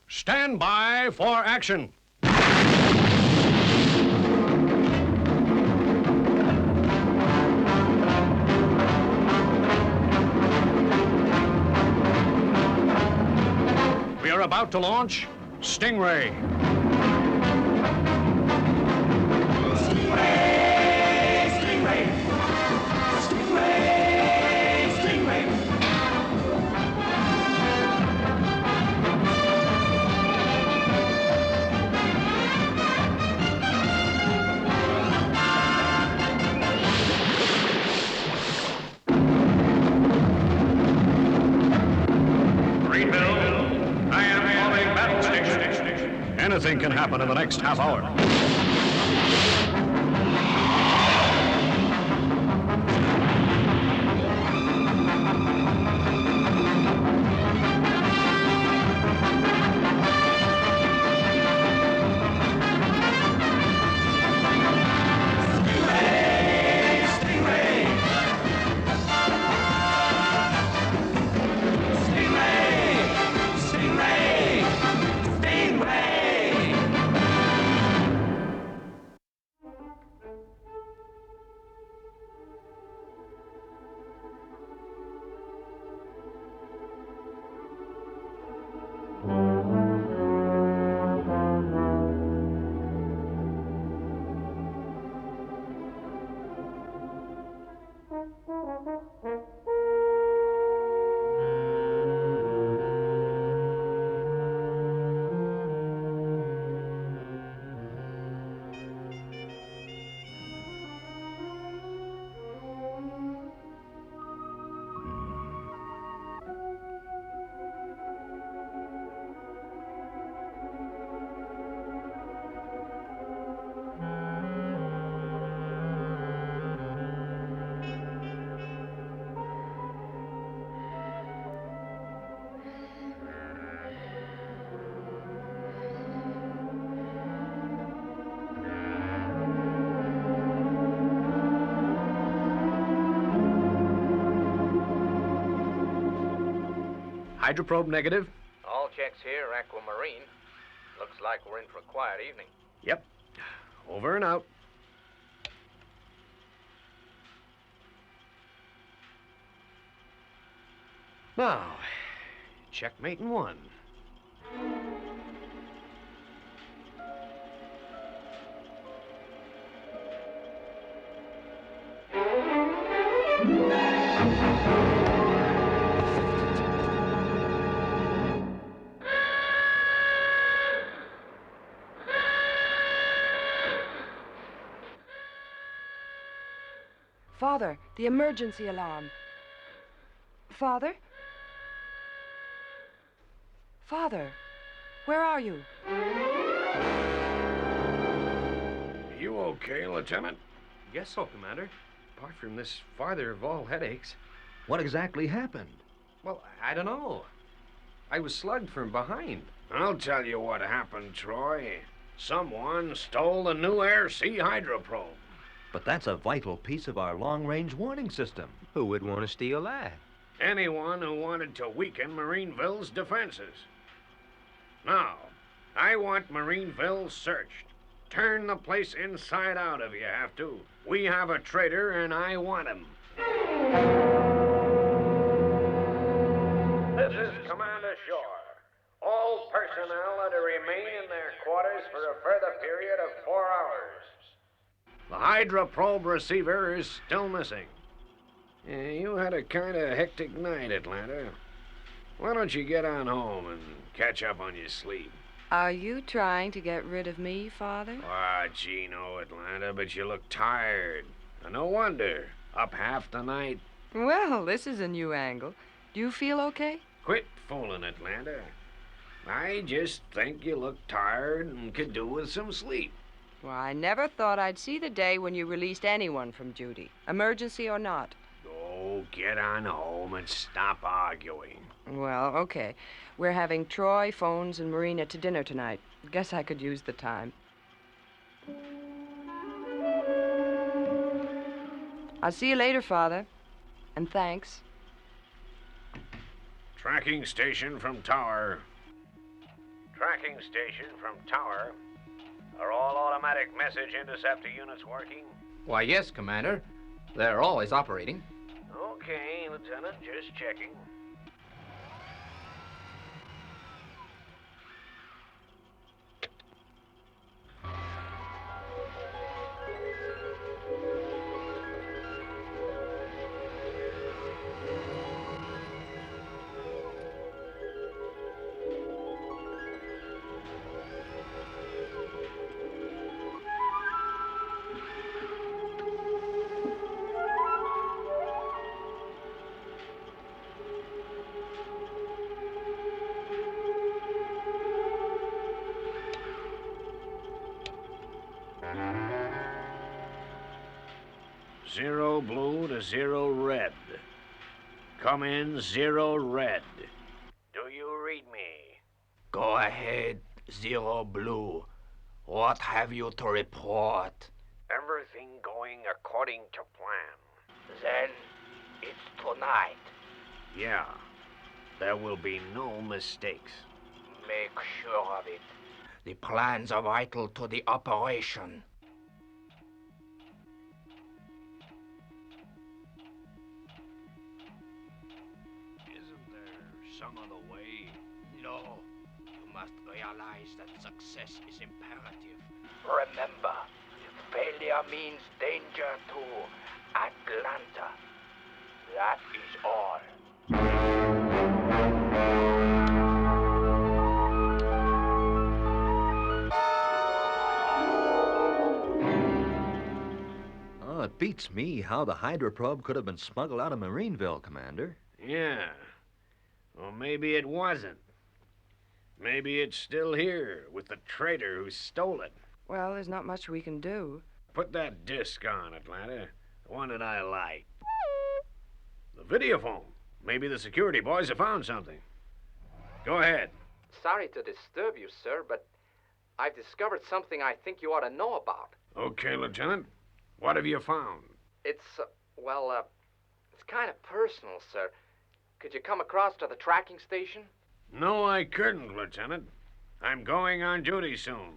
Stand by for action. We are about to launch Stingray. Anything can happen in the next half hour. Hydroprobe negative. All checks here, Aquamarine. Looks like we're in for a quiet evening. Yep. Over and out. Now, checkmate in one. Father, the emergency alarm. Father? Father, where are you? Are you okay, Lieutenant? Guess so, Commander. Apart from this father of all headaches. What exactly happened? Well, I don't know. I was slugged from behind. I'll tell you what happened, Troy. Someone stole the new air-sea hydroprobe. But that's a vital piece of our long-range warning system. Who would want to steal that? Anyone who wanted to weaken Marineville's defenses. Now, I want Marineville searched. Turn the place inside out if you have to. We have a traitor, and I want him. This is Commander Shore. All personnel are to remain in their quarters for a further period of 4 hours. The hydroprobe receiver is still missing. You had a kind of hectic night, Atlanta. Why don't you get on home and catch up on your sleep? Are you trying to get rid of me, Father? Ah, gee, no, Atlanta, but you look tired. And no wonder. Up half the night. Well, this is a new angle. Do you feel okay? Quit fooling, Atlanta. I just think you look tired and could do with some sleep. Well, I never thought I'd see the day when you released anyone from duty, emergency or not. Oh, get on home and stop arguing. Well, okay. We're having Troy, Phones, and Marina to dinner tonight. Guess I could use the time. I'll see you later, Father. And thanks. Tracking station from tower. tracking station from tower. Are all automatic message interceptor units working? Why, yes, Commander. They're always operating. Okay, Lieutenant, just checking. Zero blue to zero red. Come in, zero red. Do you read me? Go ahead, Zero Blue. What have you to report? Everything going according to plan. Then it's tonight. Yeah. There will be no mistakes. Make sure of it. The plans are vital to the operation. Isn't there some other way? No. You must realize that success is imperative. Remember, failure means danger to Atlanta. That is all. Oh, it beats me how the hydroprobe could have been smuggled out of Marineville, Commander. Yeah. Well, maybe it wasn't. Maybe it's still here with the traitor who stole it. Well, there's not much we can do. Put that disc on, Atlanta. The one that I like. The videophone. Maybe the security boys have found something. Go ahead. Sorry to disturb you, sir, but I've discovered something I think you ought to know about. Okay, Lieutenant. What have you found? It's, it's kind of personal, sir. Could you come across to the tracking station? No, I couldn't, Lieutenant. I'm going on duty soon.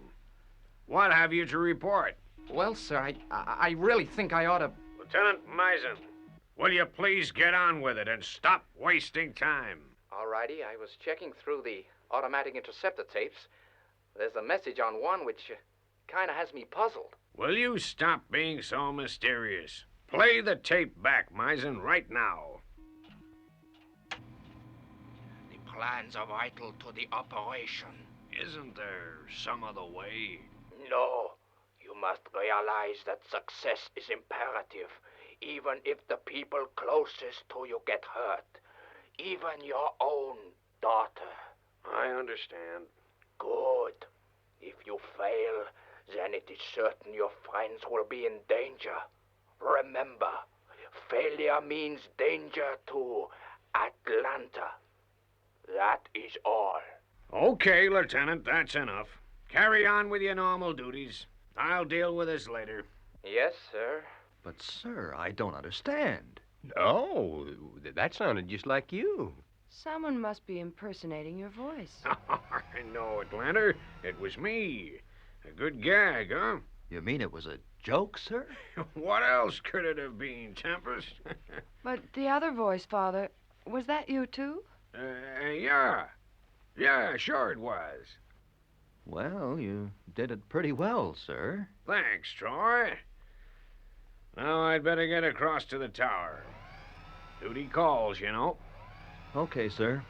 What have you to report? Well, sir, I really think I ought to... Lieutenant Misen, will you please get on with it and stop wasting time? All righty, I was checking through the automatic interceptor tapes. There's a message on one which kind of has me puzzled. Will you stop being so mysterious? Play the tape back, Misen, right now. The plans are vital to the operation. Isn't there some other way? No. You must realize that success is imperative, even if the people closest to you get hurt. Even your own daughter. I understand. Good. If you fail, then it is certain your friends will be in danger. Remember, failure means danger to Atlanta. That is all. Okay, Lieutenant, that's enough. Carry on with your normal duties. I'll deal with this later. Yes, sir. But, sir, I don't understand. Oh, that sounded just like you. Someone must be impersonating your voice. I know, Atlanta. It was me. A good gag, huh? You mean it was a joke, sir? What else could it have been, Tempest? But the other voice, Father, was that you too? Yeah. Yeah, sure it was. Well, you did it pretty well, sir. Thanks, Troy. Now I'd better get across to the tower. Duty calls, you know. Okay, sir.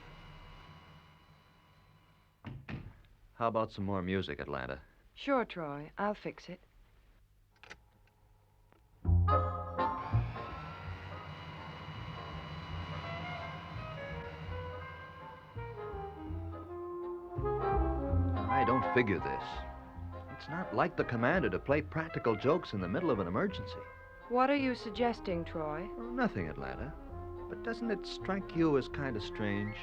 How about some more music, Atlanta? Sure, Troy. I'll fix it. I don't figure this. It's not like the commander to play practical jokes in the middle of an emergency. What are you suggesting, Troy? Well, nothing, Atlanta. But doesn't it strike you as kind of strange?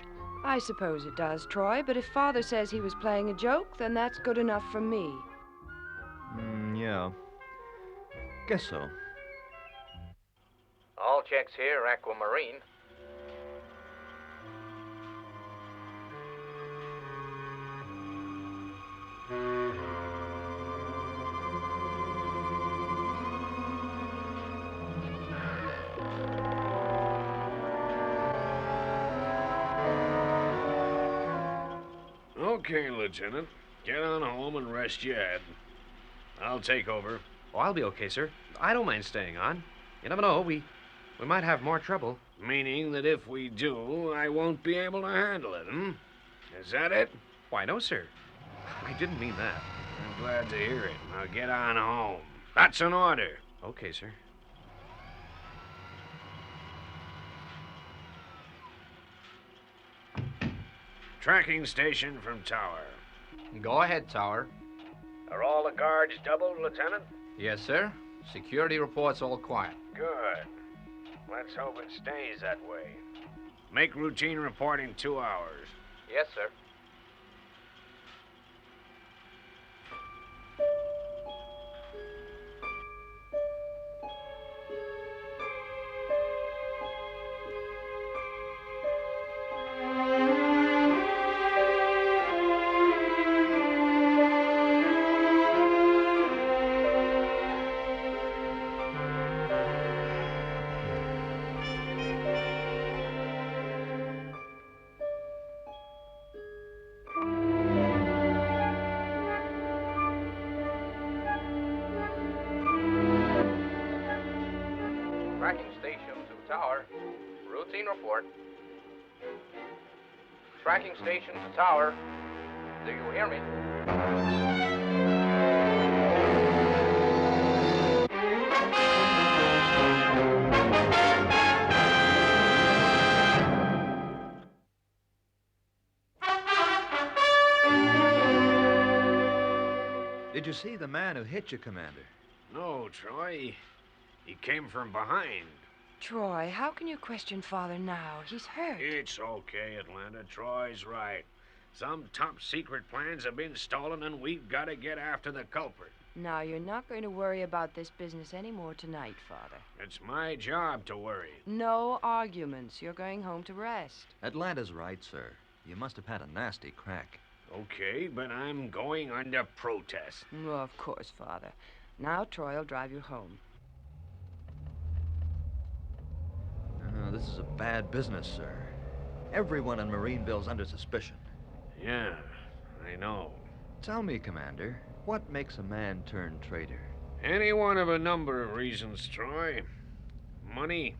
I suppose it does, Troy, but if Father says he was playing a joke, then that's good enough for me. Yeah. Guess so. All checks here, Aquamarine. Okay, Lieutenant. Get on home and rest your head. I'll take over. Oh, I'll be okay, sir. I don't mind staying on. You never know. We might have more trouble. Meaning that if we do, I won't be able to handle it, Is that it? Why, no, sir. I didn't mean that. I'm glad to hear it. Now get on home. That's an order. Okay, sir. Tracking station from tower. Go ahead, Tower. Are all the guards doubled, Lieutenant? Yes, sir. Security reports all quiet. Good. Let's hope it stays that way. Make routine report in 2 hours. Yes, sir. Tracking station to tower. Routine report. Tracking station to tower. Do you hear me? Did you see the man who hit you, Commander? No, Troy. He came from behind. Troy, how can you question Father now? He's hurt. It's okay, Atlanta. Troy's right. Some top secret plans have been stolen, and we've got to get after the culprit. Now, you're not going to worry about this business anymore tonight, Father. It's my job to worry. No arguments. You're going home to rest. Atlanta's right, sir. You must have had a nasty crack. Okay, but I'm going under protest. Well, of course, Father. Now, Troy will drive you home. This is a bad business, sir. Everyone in Marineville's under suspicion. Yeah, I know. Tell me, Commander, what makes a man turn traitor? Any one of a number of reasons, Troy. Money,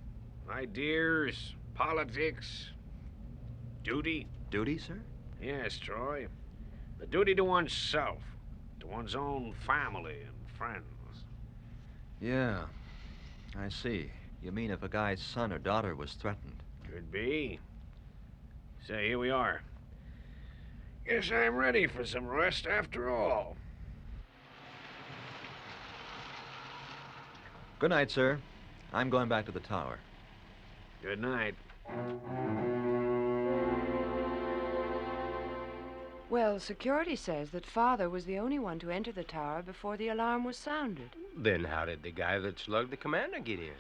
ideas, politics, duty. Duty, sir? Yes, Troy. The duty to oneself, to one's own family and friends. Yeah, I see. You mean if a guy's son or daughter was threatened? Could be. Say, here we are. Guess I'm ready for some rest after all. Good night, sir. I'm going back to the tower. Good night. Well, security says that Father was the only one to enter the tower before the alarm was sounded. Then how did the guy that slugged the commander get in?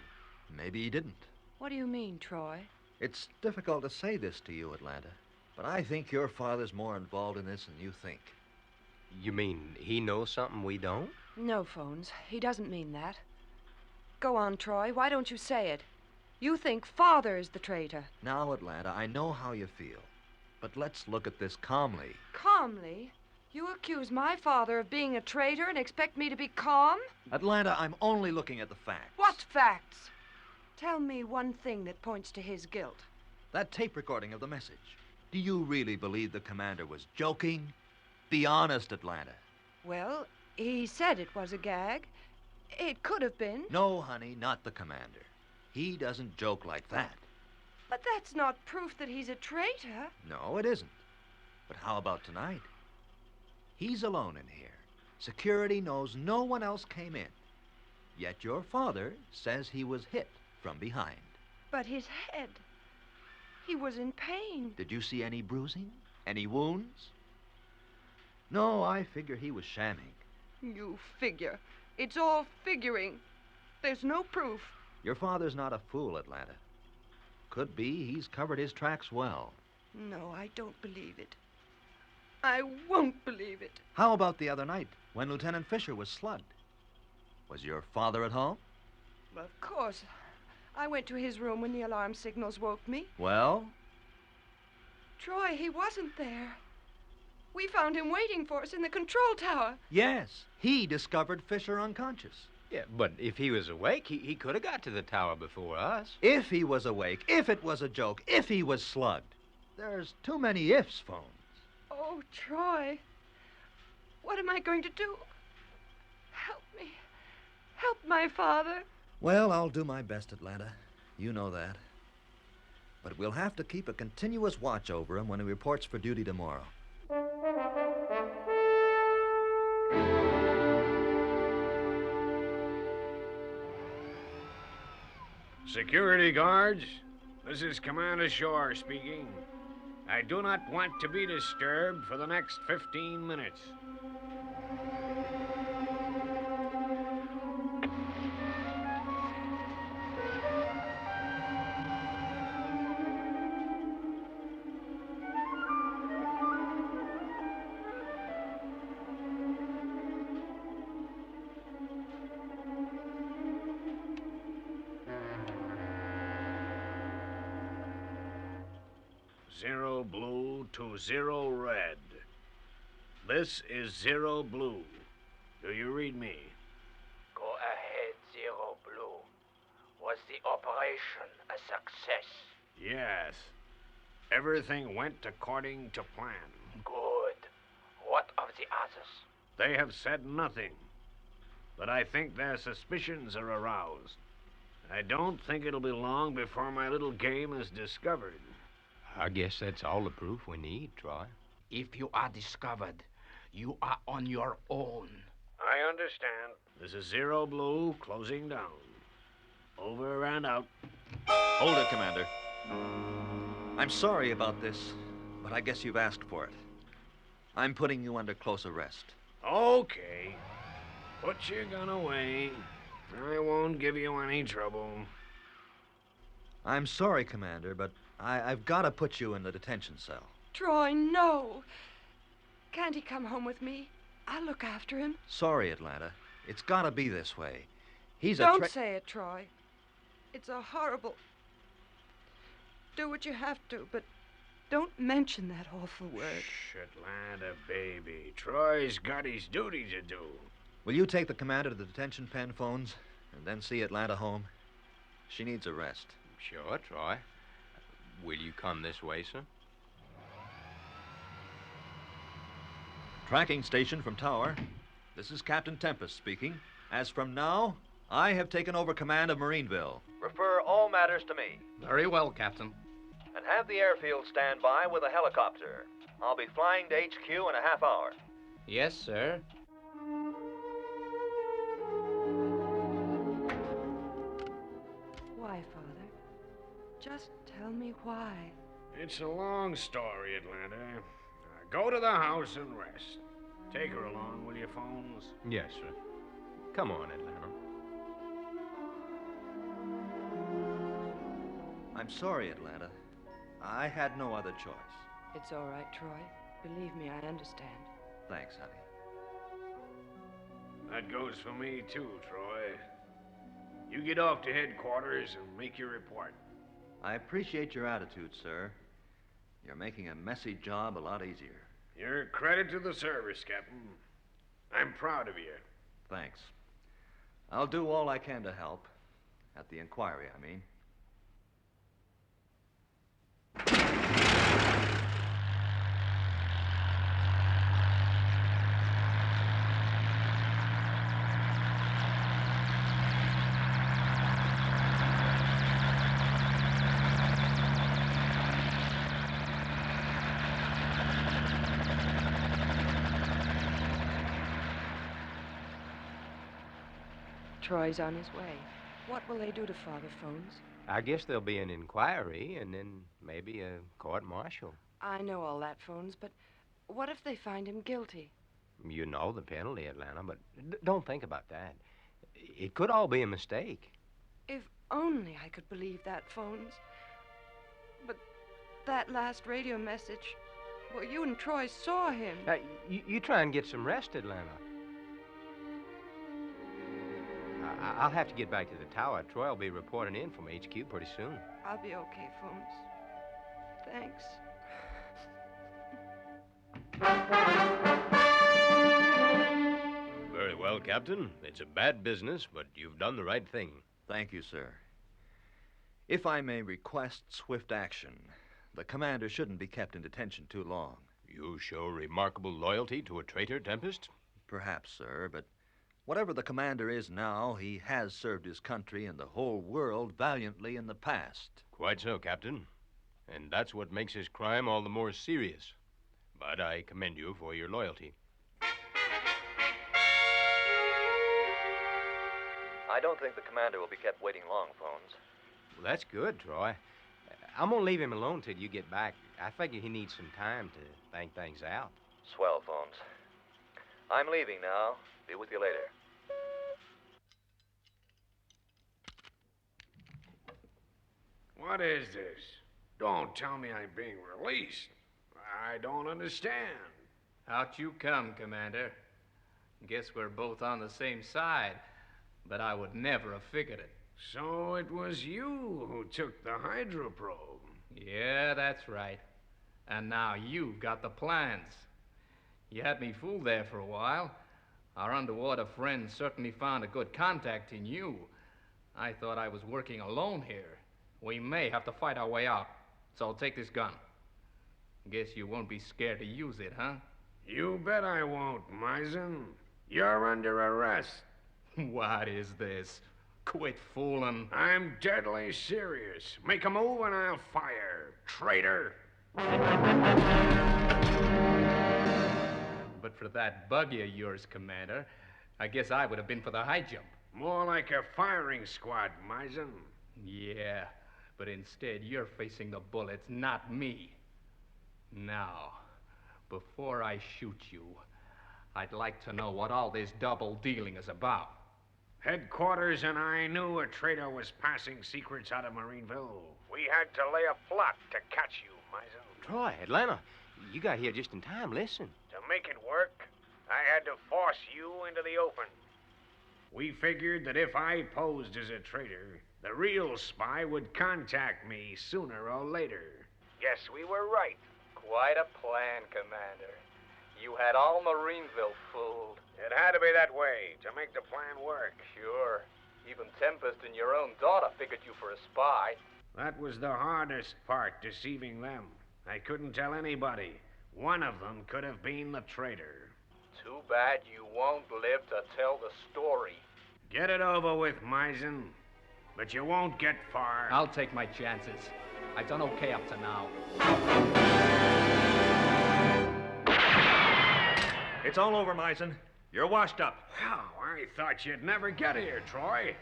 Maybe he didn't. What do you mean, Troy? It's difficult to say this to you, Atlanta, but I think your father's more involved in this than you think. You mean he knows something we don't? No, Phones. He doesn't mean that. Go on, Troy. Why don't you say it? You think Father is the traitor. Now, Atlanta, I know how you feel, but let's look at this calmly. Calmly? You accuse my father of being a traitor and expect me to be calm? Atlanta, I'm only looking at the facts. What facts? Tell me one thing that points to his guilt. That tape recording of the message. Do you really believe the commander was joking? Be honest, Atlanta. Well, he said it was a gag. It could have been. No, honey, not the commander. He doesn't joke like that. But that's not proof that he's a traitor. No, it isn't. But how about tonight? He's alone in here. Security knows no one else came in. Yet your father says he was hit from behind. But his head. He was in pain. Did you see any bruising? Any wounds? No, I figure he was shamming. You figure. It's all figuring. There's no proof. Your father's not a fool, Atlanta. Could be he's covered his tracks well. No, I don't believe it. I won't believe it. How about the other night when Lieutenant Fisher was slugged? Was your father at home? Well, of course. I went to his room when the alarm signals woke me. Well? Troy, he wasn't there. We found him waiting for us in the control tower. Yes, he discovered Fisher unconscious. Yeah, but if he was awake, he could have got to the tower before us. If he was awake, if it was a joke, if he was slugged. There's too many ifs, Phones. Oh, Troy. What am I going to do? Help me. Help my father. Well, I'll do my best, Atlanta. You know that. But we'll have to keep a continuous watch over him when he reports for duty tomorrow. Security guards, this is Commander Shore speaking. I do not want to be disturbed for the next 15 minutes. Zero blue to zero red. This is zero blue. Do you read me? Go ahead, Zero Blue. Was the operation a success? Yes. Everything went according to plan. Good. What of the others? They have said nothing, but I think their suspicions are aroused. I don't think it'll be long before my little game is discovered. I guess that's all the proof we need, Troy. If you are discovered, you are on your own. I understand. This is Zero Blue closing down. Over and out. Hold it, Commander. I'm sorry about this, but I guess you've asked for it. I'm putting you under close arrest. Okay. Put your gun away. I won't give you any trouble. I'm sorry, Commander, but I've got to put you in the detention cell. Troy, no. Can't he come home with me? I'll look after him. Sorry, Atlanta. It's got to be this way. He's Don't say it, Troy. It's a horrible... Do what you have to, but don't mention that awful word. Shh, Atlanta, baby. Troy's got his duty to do. Will you take the commander to the detention pen, Phones, and then see Atlanta home? She needs a rest. Sure, Troy. Will you come this way, sir? Tracking station from Tower. This is Captain Tempest speaking. As from now, I have taken over command of Marineville. Refer all matters to me. Very well, Captain. And have the airfield stand by with a helicopter. I'll be flying to HQ in a half hour. Yes, sir. Why, Father? Just tell me why. It's a long story, Atlanta. Go to the house and rest. Take her along, will you, Phones? Yes, sir. Come on, Atlanta. I'm sorry, Atlanta. I had no other choice. It's all right, Troy. Believe me, I understand. Thanks, honey. That goes for me, too, Troy. You get off to headquarters and make your report. I appreciate your attitude, sir. You're making a messy job a lot easier. You're a credit to the service, Captain. I'm proud of you. Thanks. I'll do all I can to help. At the inquiry, I mean. Troy's on his way. What will they do to Father, Phones? I guess there'll be an inquiry and then maybe a court-martial. I know all that, Phones, but what if they find him guilty? You know the penalty, Atlanta, but don't think about that. It could all be a mistake. If only I could believe that, Phones. But that last radio message, Well, you and Troy saw him. You try and get some rest, Atlanta. I'll have to get back to the tower. Troy will be reporting in from HQ pretty soon. I'll be okay, Phones. Thanks. Very well, Captain. It's a bad business, but you've done the right thing. Thank you, sir. If I may request swift action, the commander shouldn't be kept in detention too long. You show remarkable loyalty to a traitor, Tempest? Perhaps, sir, but whatever the commander is now, he has served his country and the whole world valiantly in the past. Quite so, Captain. And that's what makes his crime all the more serious. But I commend you for your loyalty. I don't think the commander will be kept waiting long, Phones. Well, that's good, Troy. I'm gonna leave him alone till you get back. I figure he needs some time to think things out. Swell, Phones. I'm leaving now. Be with you later. What is this? Don't tell me I'm being released. I don't understand. Out you come, Commander. Guess we're both on the same side, but I would never have figured it. So it was you who took the hydroprobe. Yeah, that's right. And now you've got the plans. You had me fooled there for a while. Our underwater friend certainly found a good contact in you. I thought I was working alone here. We may have to fight our way out, so take this gun. Guess you won't be scared to use it, huh? You bet I won't, Misen. You're under arrest. What is this? Quit fooling. I'm deadly serious. Make a move and I'll fire. Traitor. But for that buggy of yours, Commander, I guess I would have been for the high jump. More like a firing squad, Misen. Yeah, but instead you're facing the bullets, not me. Now, before I shoot you, I'd like to know what all this double dealing is about. Headquarters and I knew a traitor was passing secrets out of Marineville. We had to lay a plot to catch you, Misen. Troy, Atlanta, you got here just in time. Listen. To make it work, I had to force you into the open. We figured that if I posed as a traitor, the real spy would contact me sooner or later. Yes, we were right. Quite a plan, Commander. You had all Marineville fooled. It had to be that way to make the plan work. Sure. Even Tempest and your own daughter figured you for a spy. That was the hardest part, deceiving them. I couldn't tell anybody. One of them could have been the traitor. Too bad you won't live to tell the story. Get it over with, Misen. But you won't get far. I'll take my chances. I've done okay up to now. It's all over, Misen. You're washed up. Wow, I thought you'd never get here, Troy.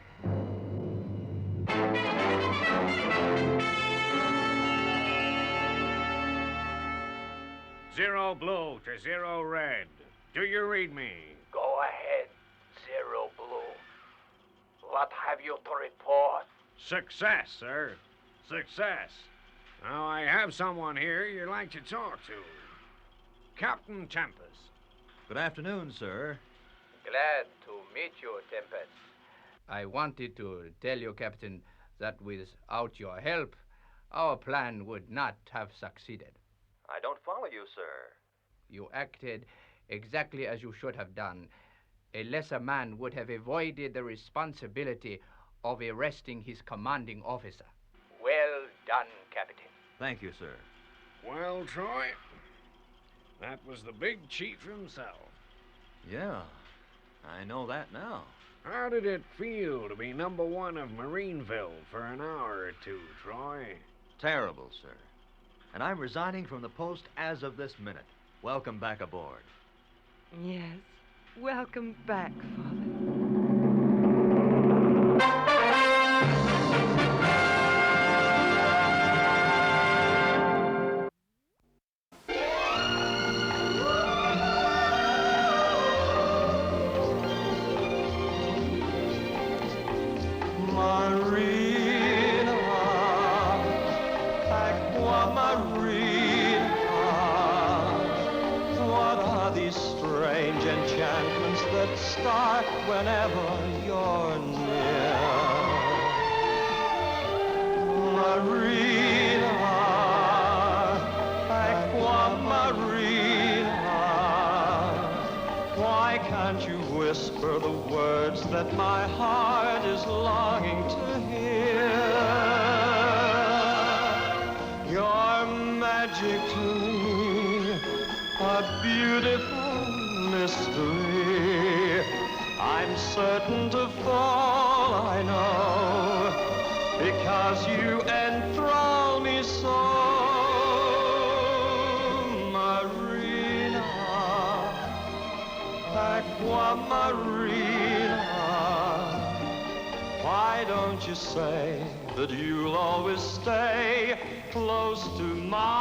Zero blue to zero red. Do you read me? Go ahead, Zero Blue. What have you to report? Success, sir. Success. Now, I have someone here you'd like to talk to. Captain Tempest. Good afternoon, sir. Glad to meet you, Tempest. I wanted to tell you, Captain, that without your help, our plan would not have succeeded. I don't follow you, sir. You acted exactly as you should have done. A lesser man would have avoided the responsibility of arresting his commanding officer. Well done, Captain. Thank you, sir. Well, Troy, that was the big chief himself. Yeah, I know that now. How did it feel to be number one of Marineville for an hour or two, Troy? Terrible, sir. And I'm resigning from the post as of this minute. Welcome back aboard. Yes. Welcome back, Father. Marina, aqua marina, star whenever you're near. Marina, Aqua Marina, why can't you whisper the words that my heart is longing to hear? Your magic to me, a beautiful mystery. I'm certain to fall, I know, because you enthrall me so. Marina, Aqua Marina, why don't you say that you'll always stay close to my